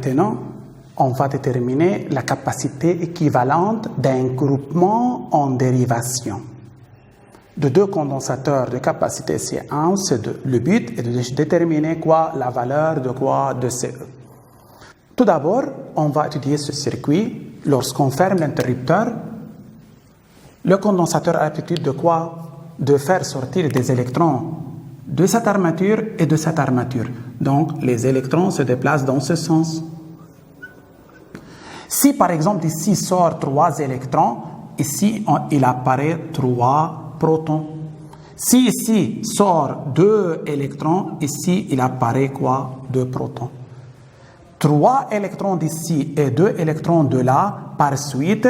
Maintenant, on va déterminer la capacité équivalente d'un groupement en dérivation de deux condensateurs de capacité C1 ou C2. Le but est de déterminer quoi? La valeur de quoi? De CE. Tout d'abord, on va étudier ce circuit. Lorsqu'on ferme l'interrupteur, le condensateur a l'habitude de quoi? De faire sortir des électrons de cette armature et de cette armature. Donc, les électrons se déplacent dans ce sens. Si, par exemple, ici sort 3 électrons, ici, il apparaît 3 protons. Si ici sort 2 électrons, ici, il apparaît quoi? 2 protons. 3 électrons d'ici et 2 électrons de là, par suite,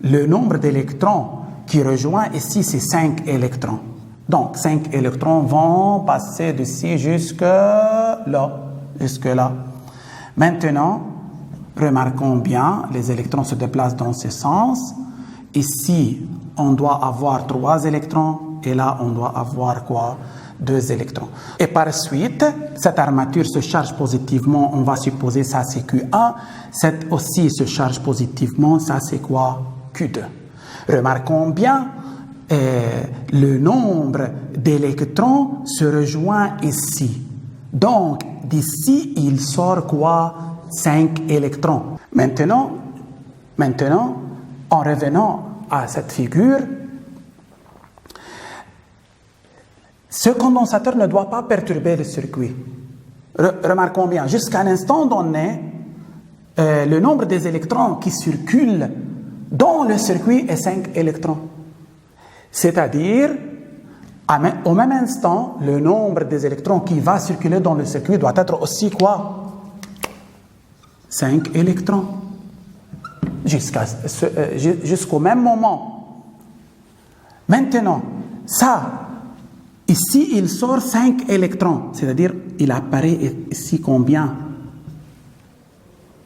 le nombre d'électrons qui rejoint ici, c'est 5 électrons. Donc, 5 électrons vont passer d'ici jusque là. Maintenant, remarquons bien, les électrons se déplacent dans ce sens. Ici, on doit avoir 3 électrons et là, on doit avoir quoi? 2 électrons. Et par suite, cette armature se charge positivement, on va supposer ça c'est Q1. Cette aussi se charge positivement, ça c'est quoi? Q2. Remarquons bien, le nombre d'électrons se rejoint ici. Donc, d'ici, il sort quoi? 5 électrons. Maintenant, en revenant à cette figure, ce condensateur ne doit pas perturber le circuit. Remarquons bien, jusqu'à un instant donné, le nombre des électrons qui circulent dans le circuit est 5 électrons. C'est-à-dire, au même instant, le nombre des électrons qui va circuler dans le circuit doit être aussi quoi? 5 électrons. Jusqu'au même moment. Maintenant, ça, ici, il sort 5 électrons. C'est-à-dire, il apparaît ici combien?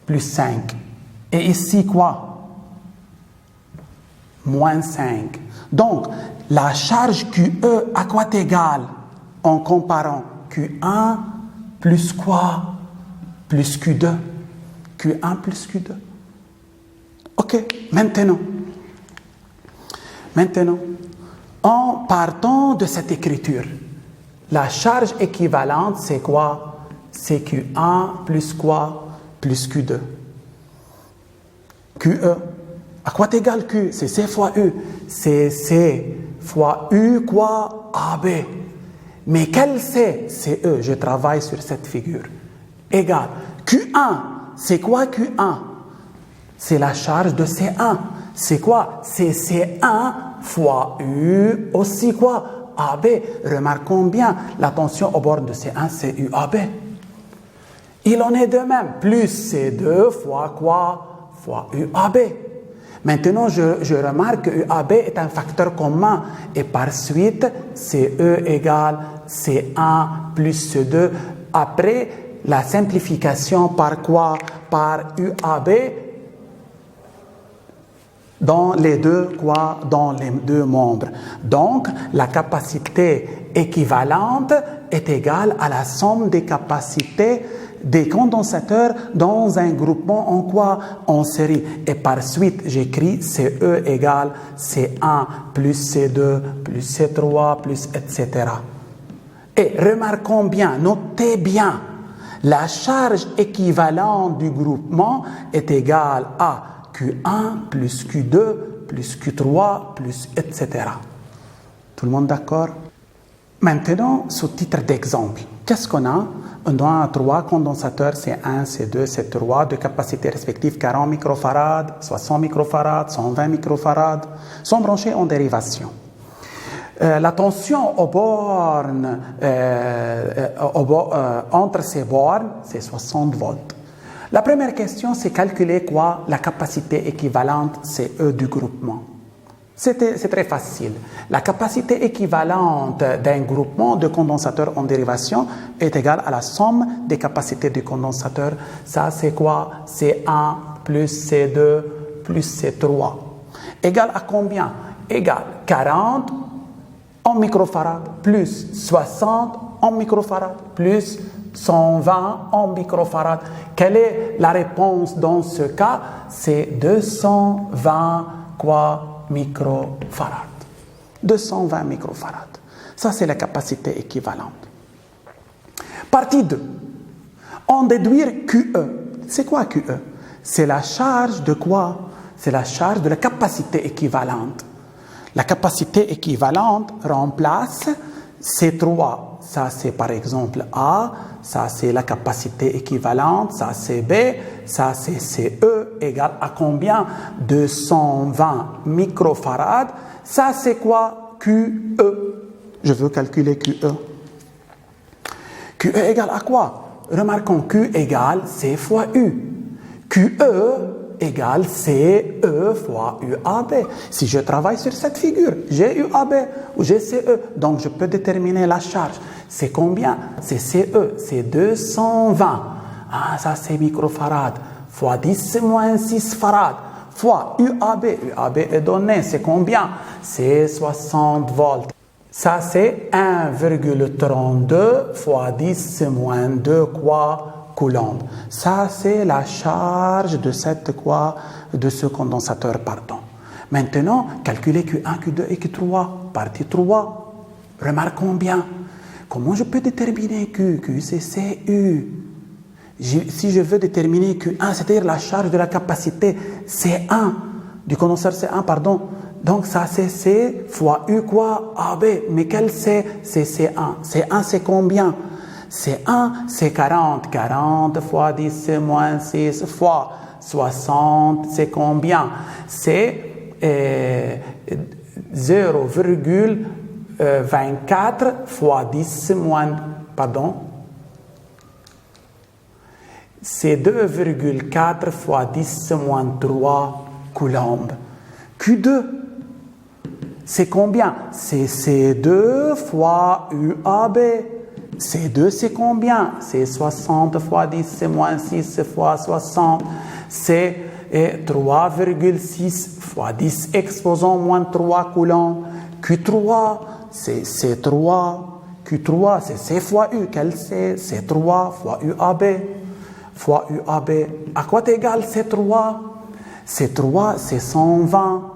Plus 5. Et ici, quoi? Moins 5. Donc, la charge QE à quoi est égale en comparant Q1 plus quoi? Plus Q2. Q1 plus Q2. Ok, maintenant, en partant de cette écriture, la charge équivalente, c'est quoi? C'est Q1 plus quoi? Plus Q2. QE. À quoi est égal Q? C'est C fois U. C'est C fois U quoi? AB. Mais quel C? C'est E. Je travaille sur cette figure. Égal. Q1. C'est quoi Q1? C'est la charge de C1. C'est quoi? C'est C1 fois U aussi quoi? AB. Remarquons bien, la tension au bord de C1, c'est UAB. Il en est de même. Plus C2 fois quoi? Fois UAB. Maintenant, je remarque que UAB est un facteur commun et par suite, CE égale C1 plus C2. Après, la simplification par quoi? Par UAB dans les deux quoi? Dans les deux membres. Donc, la capacité équivalente est égale à la somme des capacités des condensateurs dans un groupement en quoi? En série. Et par suite, j'écris CE égale C1 plus C2 plus C3 plus etc. Et remarquons bien, notez bien, la charge équivalente du groupement est égale à Q1 plus Q2 plus Q3 plus etc. Tout le monde d'accord? Maintenant, sous titre d'exemple, qu'est-ce qu'on a? On a 3 condensateurs C1, C2, C3 de capacité respective 40 microfarad, 60 microfarad, 120 microfarad, sont branchés en dérivation. La tension aux bornes, entre ces bornes, c'est 60 volts. La première question, c'est calculer quoi? La capacité équivalente CE du groupement. C'est très facile. La capacité équivalente d'un groupement de condensateurs en dérivation est égale à la somme des capacités du condensateur. Ça, c'est quoi? C1 plus C2 plus C3. Égal à combien? Égal 40 en microfarad plus 60 en microfarad plus 120 en microfarad. Quelle est la réponse dans ce cas? C'est 220 quoi microfarad. 220 microfarad. Ça, c'est la capacité équivalente. Partie 2. On déduire QE. C'est quoi QE? C'est la charge de quoi? C'est la charge de la capacité équivalente. La capacité équivalente remplace C3. Ça, c'est par exemple A. Ça, c'est la capacité équivalente. Ça, c'est B. Ça, c'est CE égale à combien? 220 microfarads. Ça, c'est quoi? QE. Je veux calculer QE. QE égale à quoi? Remarquons Q égale C fois U. QE égale CE fois UAB. Si je travaille sur cette figure, j'ai UAB ou j'ai CE, donc je peux déterminer la charge. C'est combien? C'est CE, c'est 220. Ah, ça c'est microfarad. Fois 10 moins 6 farad. Fois UAB. UAB est donné, c'est combien? C'est 60 volts. Ça c'est 1,32 fois 10 moins 2 quoi? Coulomb. Ça, c'est la charge de de ce condensateur, pardon. Maintenant, calculez Q1, Q2 et Q3. Partie 3. Remarquons bien. Comment je peux déterminer Q? Q, c'est CU. Si je veux déterminer Q1, c'est-à-dire la charge de la capacité C1, du condensateur C1, pardon. Donc, ça, c'est C fois U quoi? AB. Mais quel C? C'est C1. C1, c'est combien? C1, c'est 40. 40 fois 10 moins 6 fois 60, c'est combien? C'est 0,24 fois 10 moins... Pardon? C'est 2,4 fois 10 moins 3 coulombs. Q2, c'est combien? C'est C2 fois UAB. C2, c'est combien? C'est 60 fois 10, c'est moins 6 fois 60. C'est 3,6 fois 10 exposant moins 3 coulombs. Q3, c'est C3. Q3, c'est C fois U. Quel c'est? C3 fois UAB. Fois UAB. À quoi égale C3? C3, c'est 120.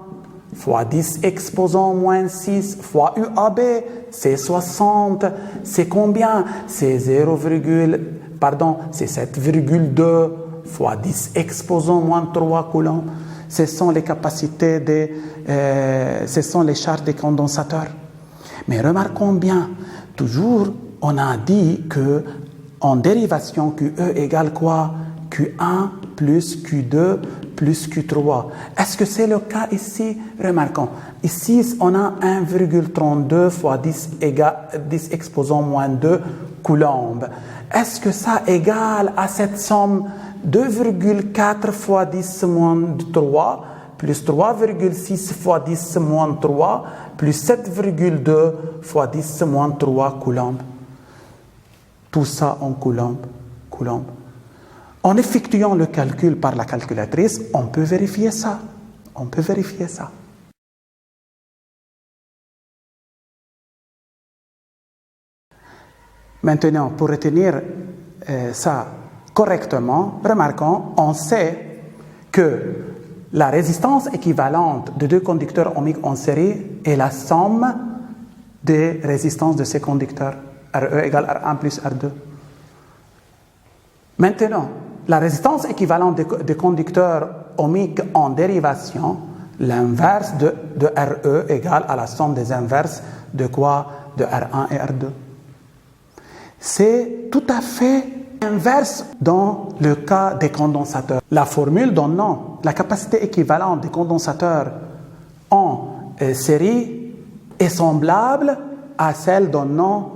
Fois 10 exposant moins 6 fois UAB, c'est 60. C'est combien? C'est 7,2 fois 10 exposant moins 3 coulombs. Ce sont les capacités ce sont les charges des condensateurs. Mais remarquons bien, toujours on a dit que en dérivation QE égale quoi? Q1 plus Q2 plus Q3. Est-ce que c'est le cas ici? Remarquons. Ici, on a 1,32 fois 10 exposant moins 2 coulombs. Est-ce que ça égale à cette somme 2,4 fois 10 moins 3 plus 3,6 fois 10 moins 3 plus 7,2 fois 10 moins 3 coulombs? Tout ça en coulombs. En effectuant le calcul par la calculatrice, on peut vérifier ça. Maintenant, pour retenir ça correctement, remarquons, on sait que la résistance équivalente de deux conducteurs ohmiques en série est la somme des résistances de ces conducteurs. RE égale R1 plus R2. Maintenant, la résistance équivalente des conducteurs ohmiques en dérivation, l'inverse de RE égale à la somme des inverses de quoi? De R1 et R2. C'est tout à fait inverse dans le cas des condensateurs. La formule donnant la capacité équivalente des condensateurs en série est semblable à celle donnant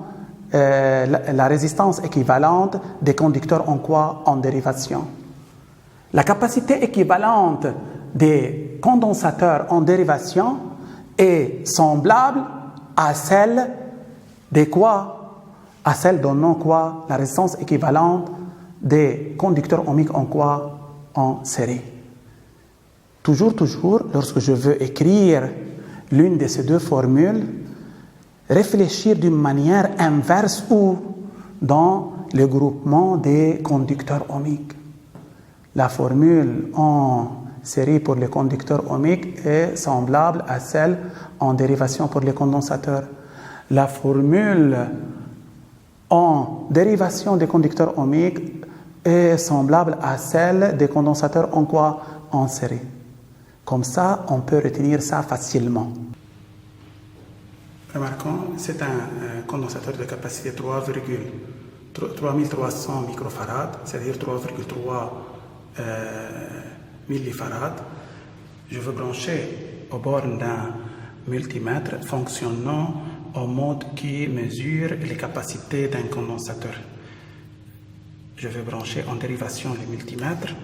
la résistance équivalente des conducteurs en quoi? En dérivation. La capacité équivalente des condensateurs en dérivation est semblable à celle des quoi? À celle donnant quoi? La résistance équivalente des conducteurs ohmiques en quoi? En série. Toujours, lorsque je veux écrire l'une de ces deux formules, réfléchir d'une manière inverse ou dans le groupement des conducteurs ohmiques. La formule en série pour les conducteurs ohmiques est semblable à celle en dérivation pour les condensateurs. La formule en dérivation des conducteurs ohmiques est semblable à celle des condensateurs en quoi? En série. Comme ça, on peut retenir ça facilement. Remarquons, c'est un condensateur de capacité 3300 microfarads, c'est-à-dire 3,3 millifarads. Je veux brancher aux bornes d'un multimètre fonctionnant au mode qui mesure les capacités d'un condensateur. Je vais brancher en dérivation le multimètre.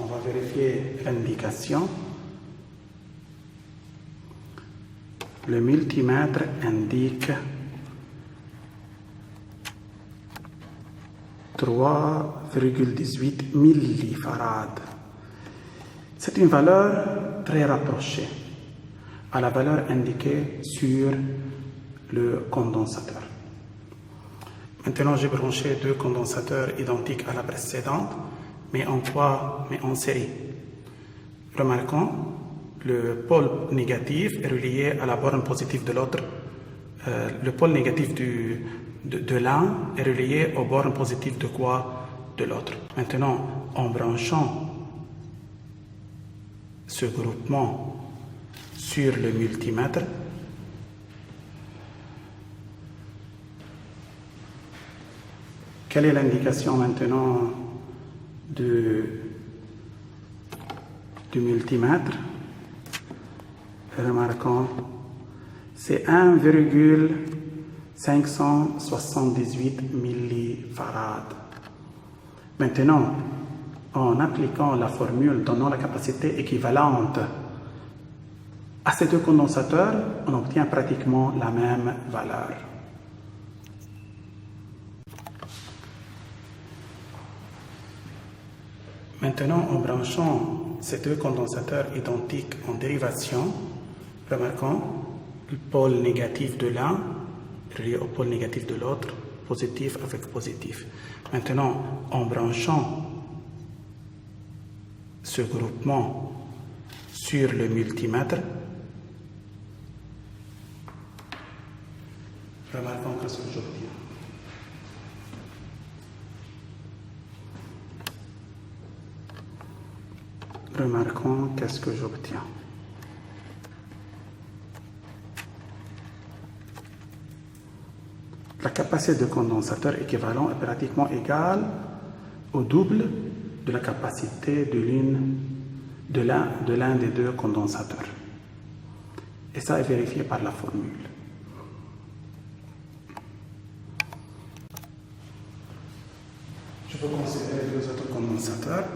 On va vérifier l'indication. Le multimètre indique 3,18 millifarads. C'est une valeur très rapprochée à la valeur indiquée sur le condensateur. Maintenant, j'ai branché deux condensateurs identiques à la précédente, mais en quoi? Mais en série. Remarquons, le pôle négatif est relié à la borne positive de l'autre. Le pôle négatif de l'un est relié aux bornes positives de quoi? De l'autre. Maintenant, en branchant ce groupement sur le multimètre, quelle est l'indication maintenant du multimètre? Remarquons, c'est 1,578 millifarads. Maintenant, en appliquant la formule donnant la capacité équivalente à ces deux condensateurs, on obtient pratiquement la même valeur. Maintenant, en branchant ces deux condensateurs identiques en dérivation, remarquons le pôle négatif de l'un relié au pôle négatif de l'autre, positif avec positif. Maintenant, en branchant ce groupement sur le multimètre, remarquons que ce que j'obtiens. Remarquons qu'est-ce que j'obtiens. La capacité de condensateur équivalent est pratiquement égale au double de la capacité de l'un des deux condensateurs. Et ça est vérifié par la formule. Je peux considérer deux autres condensateurs.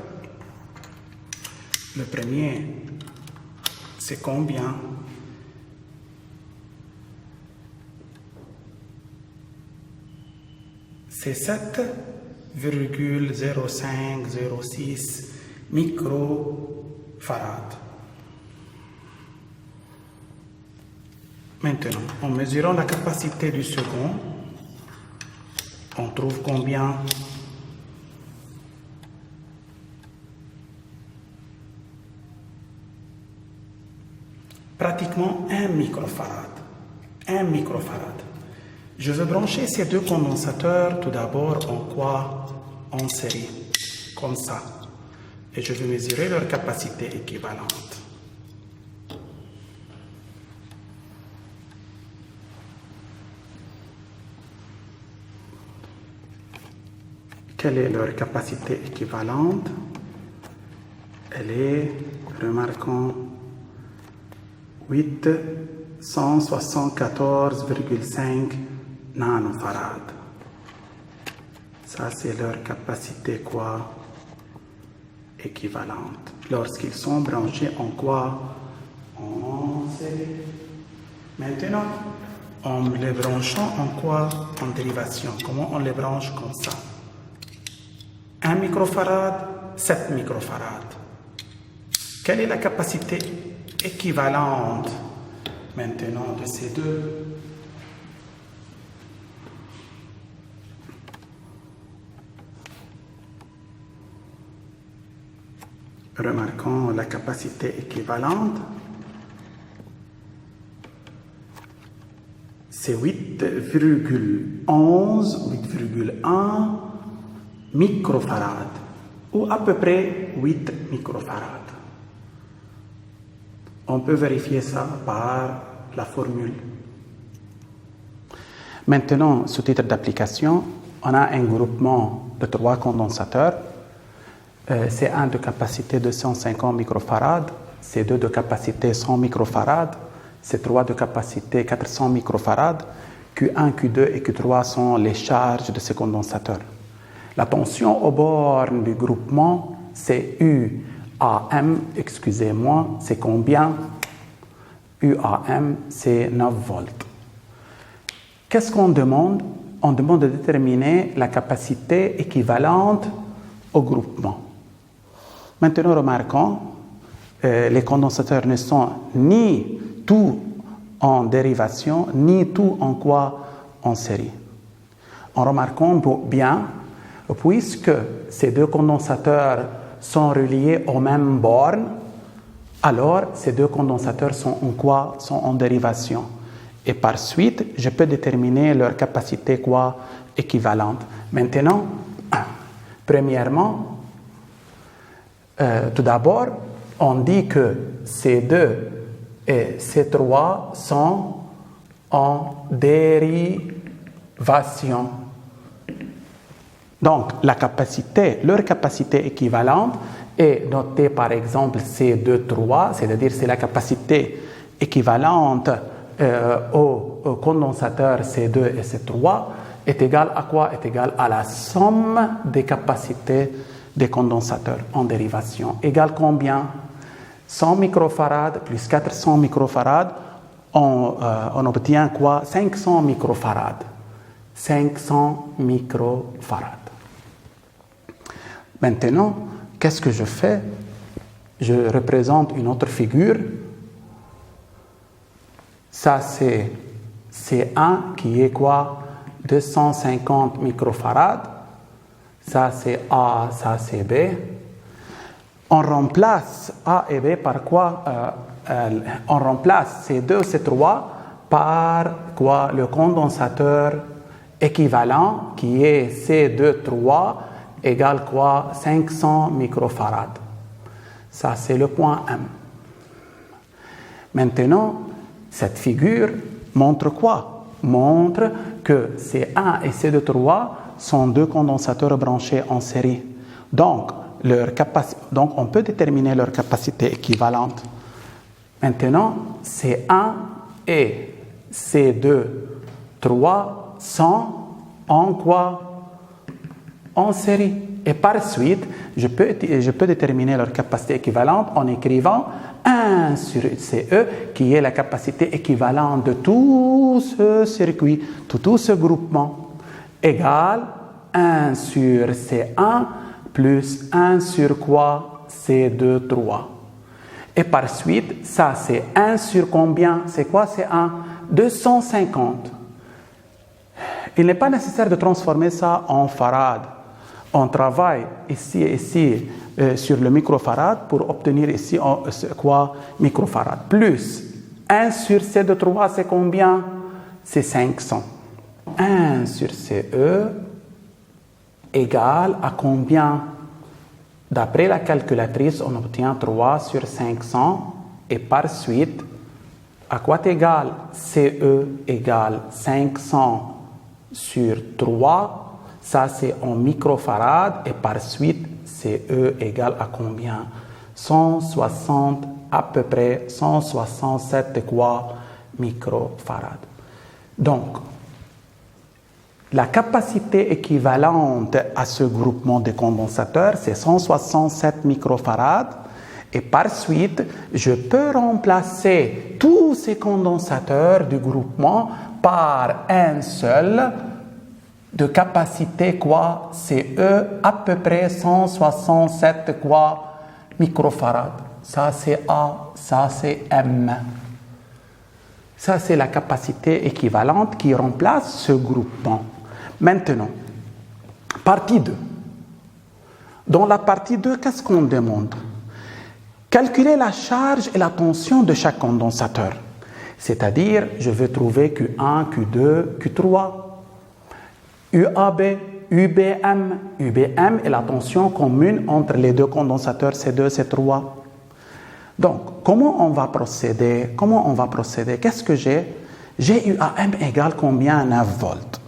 Le premier, c'est combien? C'est 7,0506 microfarads. Maintenant, en mesurant la capacité du second, on trouve combien? Pratiquement 1 microfarad. 1 microfarad. Je veux brancher ces deux condensateurs tout d'abord en quoi? En série, comme ça. Et je vais mesurer leur capacité équivalente. Quelle est leur capacité équivalente? Elle est, remarquons, 874,5 nanofarads. Ça, c'est leur capacité quoi? Équivalente. Lorsqu'ils sont branchés en quoi? En série. Maintenant, en les branchant en quoi? En dérivation. Comment on les branche comme ça? 1 microfarad, 7 microfarads. Quelle est la capacité équivalente maintenant de ces deux? Remarquons la capacité équivalente. C'est 8,11, 8,1 microfarad, ou à peu près 8 microfarad. On peut vérifier ça par la formule. Maintenant, sous titre d'application, on a un groupement de 3 condensateurs. C1 de capacité de 150 microfarads, C2 de capacité 100 microfarads, C3 de capacité 400 microfarads, Q1, Q2 et Q3 sont les charges de ces condensateurs. La tension aux bornes du groupement, c'est UAM, excusez-moi, c'est combien? UAM, c'est 9 volts. Qu'est-ce qu'on demande? On demande de déterminer la capacité équivalente au groupement. Maintenant, remarquons, les condensateurs ne sont ni tout en dérivation, ni tout en quoi en série. En remarquant bien, puisque ces deux condensateurs sont reliés aux mêmes bornes, alors ces deux condensateurs sont en quoi? Sont en dérivation. Et par suite, je peux déterminer leur capacité quoi? Équivalente. Maintenant, premièrement, tout d'abord, on dit que C2 et C3 sont en dérivation. Donc, leur capacité équivalente est notée par exemple C2,3, c'est-à-dire c'est la capacité équivalente au condensateur C2 et C3, est égale à quoi? Est égale à la somme des capacités des condensateurs en dérivation. Égale combien? 100 microfarads plus 400 microfarads, on obtient quoi? 500 microfarads. 500 microfarads. Maintenant, qu'est-ce que je fais? Je représente une autre figure. Ça, c'est C1 qui est quoi? 250 microfarads. Ça, c'est A, ça, c'est B. On remplace A et B par quoi? On remplace C2, C3 par quoi? Le condensateur équivalent qui est C2,3 égale quoi? 500 microfarads. Ça, c'est le point M. Maintenant, cette figure montre quoi? Montre que C1 et C2,3 sont deux condensateurs branchés en série. Donc, on peut déterminer leur capacité équivalente. Maintenant, C1 et C2,3 sont en quoi? En série. Et par suite, je peux déterminer leur capacité équivalente en écrivant 1 sur CE, qui est la capacité équivalente de tout ce circuit, tout ce groupement, égale 1 sur C1 plus 1 sur quoi? C2,3. Et par suite, ça c'est 1 sur combien? C'est quoi C1? 250. Il n'est pas nécessaire de transformer ça en farad. On travaille ici et ici sur le microfarad pour obtenir ici quoi? Microfarad. Plus 1 sur C2,3, c'est combien? C'est 500. 1 sur CE égale à combien? D'après la calculatrice, on obtient 3 sur 500 et par suite, à quoi est égal? CE égale 500 sur 3, ça c'est en microfarad et par suite, CE égale à combien? 160, à peu près 167 quoi? Microfarad. Donc, la capacité équivalente à ce groupement de condensateurs, c'est 167 microfarads. Et par suite, je peux remplacer tous ces condensateurs du groupement par un seul de capacité quoi? CE à peu près 167 quoi? Microfarads. ça c'est A, ça c'est M. Ça c'est la capacité équivalente qui remplace ce groupement. Maintenant, partie 2. Dans la partie 2, qu'est-ce qu'on demande? Calculer la charge et la tension de chaque condensateur. C'est-à-dire, je veux trouver Q1, Q2, Q3, UAB, UBM. UBM est la tension commune entre les deux condensateurs C2, C3. Donc, comment on va procéder? Qu'est-ce que j'ai? J'ai UAM égale combien? 9 volts.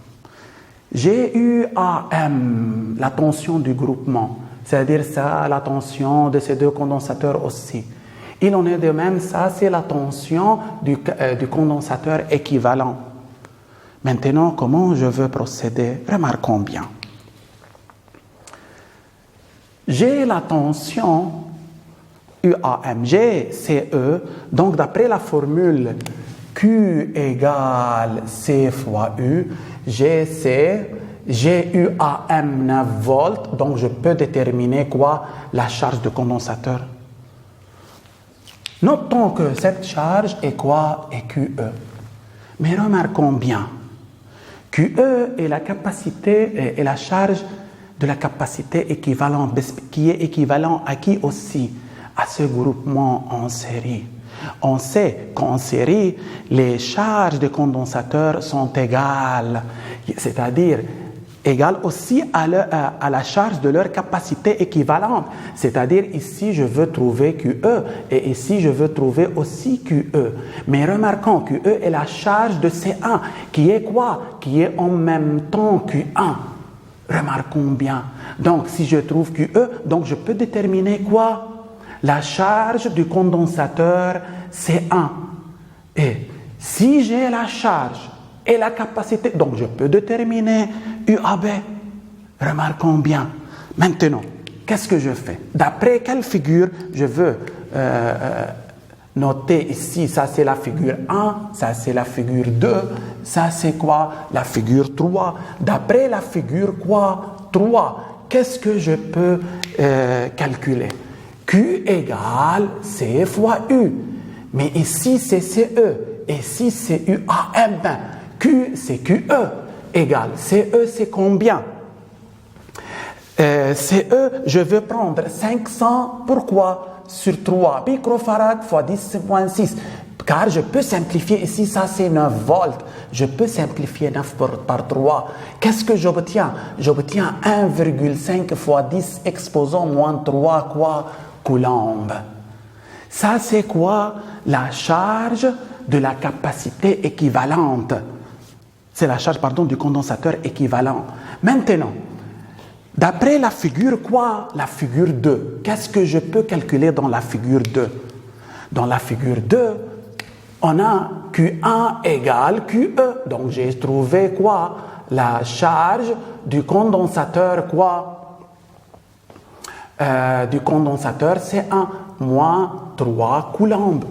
J'ai UAM, la tension du groupement, c'est-à-dire ça, la tension de ces deux condensateurs aussi. Il en est de même, ça c'est la tension du condensateur équivalent. Maintenant, comment je veux procéder? Remarquons bien. J'ai la tension UAM, j'ai CE, donc d'après la formule Q égale C fois U, j'ai C, j'ai UAM 9 volts, donc je peux déterminer quoi? La charge du condensateur. Notons que cette charge est quoi? Est QE. Mais remarquons bien, QE est la capacité et la charge de la capacité équivalente, qui est équivalent à qui aussi? À ce groupement en série. On sait qu'en série, les charges des condensateurs sont égales, c'est-à-dire égales aussi à la charge de leur capacité équivalente. C'est-à-dire ici, je veux trouver QE et ici, je veux trouver aussi QE. Mais remarquons, QE est la charge de C1, qui est quoi? Qui est en même temps Q1. Remarquons bien. Donc, si je trouve QE, donc je peux déterminer quoi? La charge du condensateur C1. Et si j'ai la charge et la capacité, donc je peux déterminer UAB. Remarquons bien. Maintenant, qu'est-ce que je fais? D'après quelle figure je veux noter ici? Ça c'est la figure 1, ça c'est la figure 2, ça c'est quoi? La figure 3. D'après la figure quoi? 3. Qu'est-ce que je peux calculer? Q égale C fois U. Mais ici, c'est CE. Et ici, c'est UAM. Q, c'est QE. Égale CE, c'est combien? CE, je veux prendre 500. Pourquoi? Sur 3 microfarads fois 10,6. Car je peux simplifier ici, ça c'est 9 volts. Je peux simplifier 9 par 3. Qu'est-ce que j'obtiens? J'obtiens 1,5 fois 10 exposant moins 3 quoi? Coulomb. Ça, c'est quoi? La charge de la capacité équivalente. C'est la charge, du condensateur équivalent. Maintenant, d'après la figure quoi? La figure 2. Qu'est-ce que je peux calculer dans la figure 2? Dans la figure 2, on a Q1 égale QE. Donc, j'ai trouvé quoi? La charge du condensateur quoi? Du condensateur C1 moins 3 coulombs.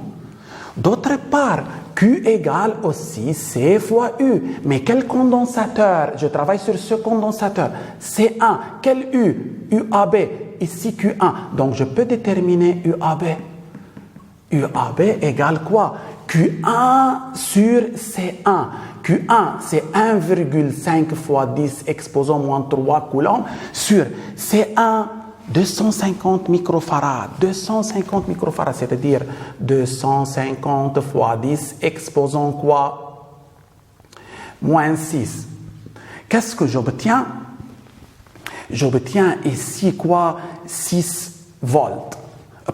D'autre part, Q égale aussi C fois U. Mais quel condensateur? Je travaille sur ce condensateur. C1. Quel U? UAB. Ici Q1. Donc je peux déterminer UAB. UAB égale quoi? Q1 sur C1. Q1, c'est 1,5 fois 10 exposant moins 3 coulombs sur C1. 250 microfarads, 250 microfarads, c'est-à-dire 250 fois 10 exposant quoi? Moins 6. Qu'est-ce que j'obtiens? J'obtiens ici quoi? 6 volts.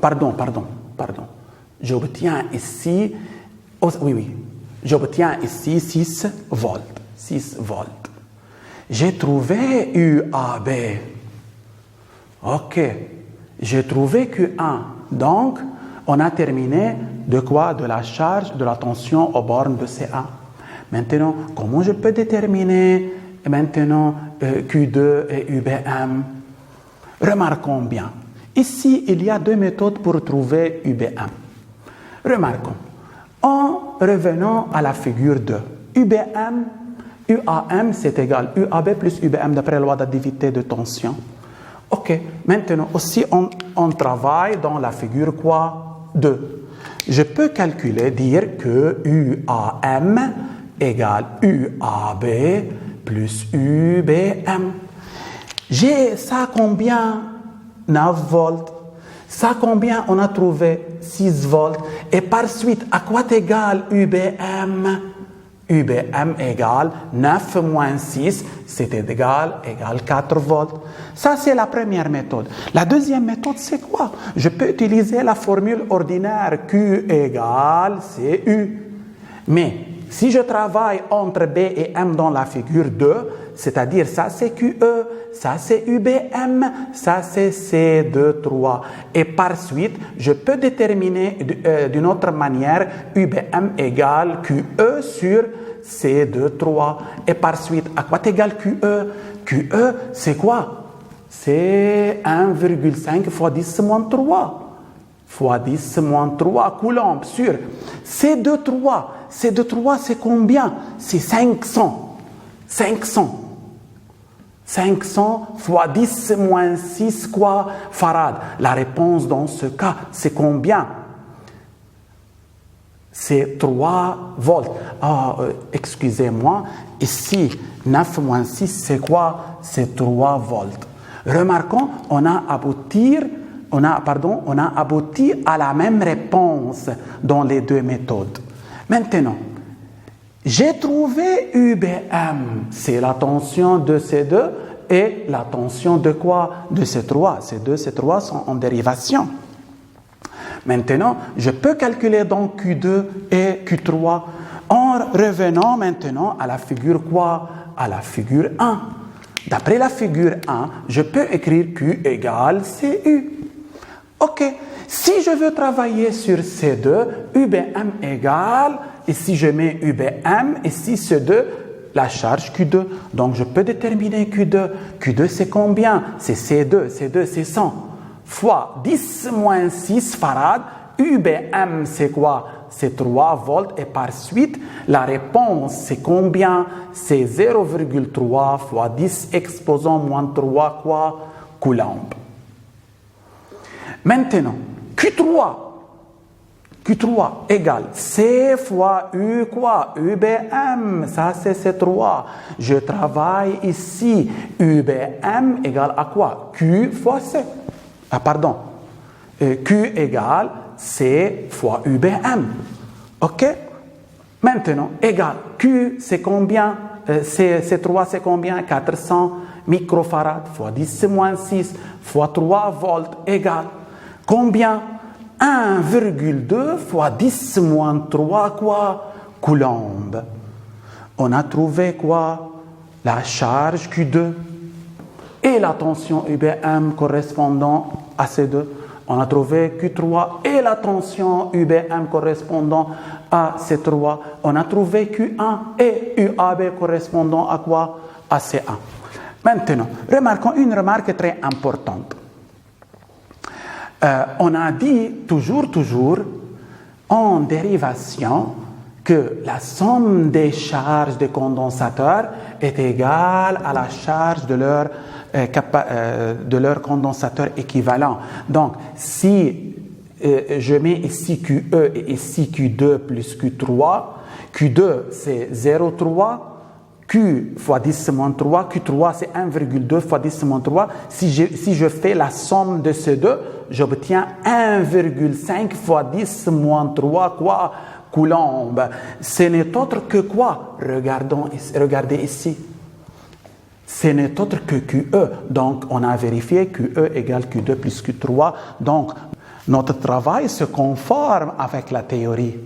Pardon. J'obtiens ici, j'obtiens ici 6 volts. 6 volts. J'ai trouvé UAB. Ok, j'ai trouvé Q1. Donc, on a terminé de quoi? De la charge, de la tension aux bornes de C1. Maintenant, comment je peux déterminer maintenant Q2 et UBM? Remarquons bien. Ici, il y a deux méthodes pour trouver UBM. Remarquons. En revenant à la figure 2, UAM, c'est égal UAB plus UBM d'après la loi d'additivité de tension. Ok, maintenant aussi on travaille dans la figure quoi 2. Je peux calculer, dire que UAM égale UAB plus UBM. J'ai ça combien? 9 volts. Ça combien? On a trouvé 6 volts. Et par suite, à quoi égale UBM? UBM égale 9 moins 6, c'est égal 4 volts. Ça, c'est la première méthode. La deuxième méthode, c'est quoi? Je peux utiliser la formule ordinaire Q égale CU. Mais si je travaille entre B et M dans la figure 2, c'est-à-dire ça c'est QE, ça c'est UBM, ça c'est C23. Et par suite, je peux déterminer d'une autre manière UBM égale QE sur C23. Et par suite, à quoi égale QE? QE, c'est quoi? C'est 1,5 fois 10 moins 3. Fois 10 moins 3 coulombs sur C23. C23, c'est combien? C'est 500. 500 fois 10 moins 6 quoi? Farad. La réponse dans ce cas, c'est combien? C'est 3 volts. Excusez-moi, ici, 9 moins 6, c'est quoi? C'est 3 volts. Remarquons, on a abouti à la même réponse dans les deux méthodes. Maintenant, j'ai trouvé UBM, c'est la tension de C2 et la tension de quoi? De C3. C2, C3 sont en dérivation. Maintenant, je peux calculer donc Q2 et Q3 en revenant maintenant à la figure quoi? À la figure 1. D'après la figure 1, je peux écrire Q égale CU. Ok, si je veux travailler sur C2, UBM égale, et si je mets UBM, ici C2, la charge Q2. Donc je peux déterminer Q2. Q2 c'est combien? C'est C2. C2 c'est 100. Fois 10 moins 6 farad. UBM c'est quoi? C'est 3 volts. Et par suite, la réponse c'est combien? C'est 0,3 fois 10 exposant moins 3 quoi? Coulombs. Maintenant, Q3 égale C fois U quoi? UBM, ça c'est C3. Je travaille ici. UBM égale à quoi? Q fois C. Q égale C fois UBM. Ok? Maintenant, égale Q, c'est combien? C3, c'est combien? 400 microfarads fois 10 moins 6 fois 3 volts égale combien? 1,2 fois 10 moins 3 quoi? Coulombs. On a trouvé quoi? La charge Q2 et la tension UBM correspondant à ces deux. On a trouvé Q3 et la tension UBM correspondant à C3. On a trouvé Q1 et UAB correspondant à quoi? À C1. Maintenant, remarquons une remarque très importante. On a dit toujours, en dérivation, que la somme des charges des condensateurs est égale à la charge de leur condensateur équivalent. Donc, si je mets ici QE et ici Q2 plus Q3, Q2 c'est 0,3, Q fois 10 moins 3, Q3 c'est 1,2 fois 10 moins 3. Si je fais la somme de ces deux, j'obtiens 1,5 fois 10 moins 3 quoi? Coulombs. Ce n'est autre que quoi? Regardez ici. Ce n'est autre que QE. Donc, on a vérifié QE égale Q2 plus Q3. Donc, notre travail se conforme avec la théorie.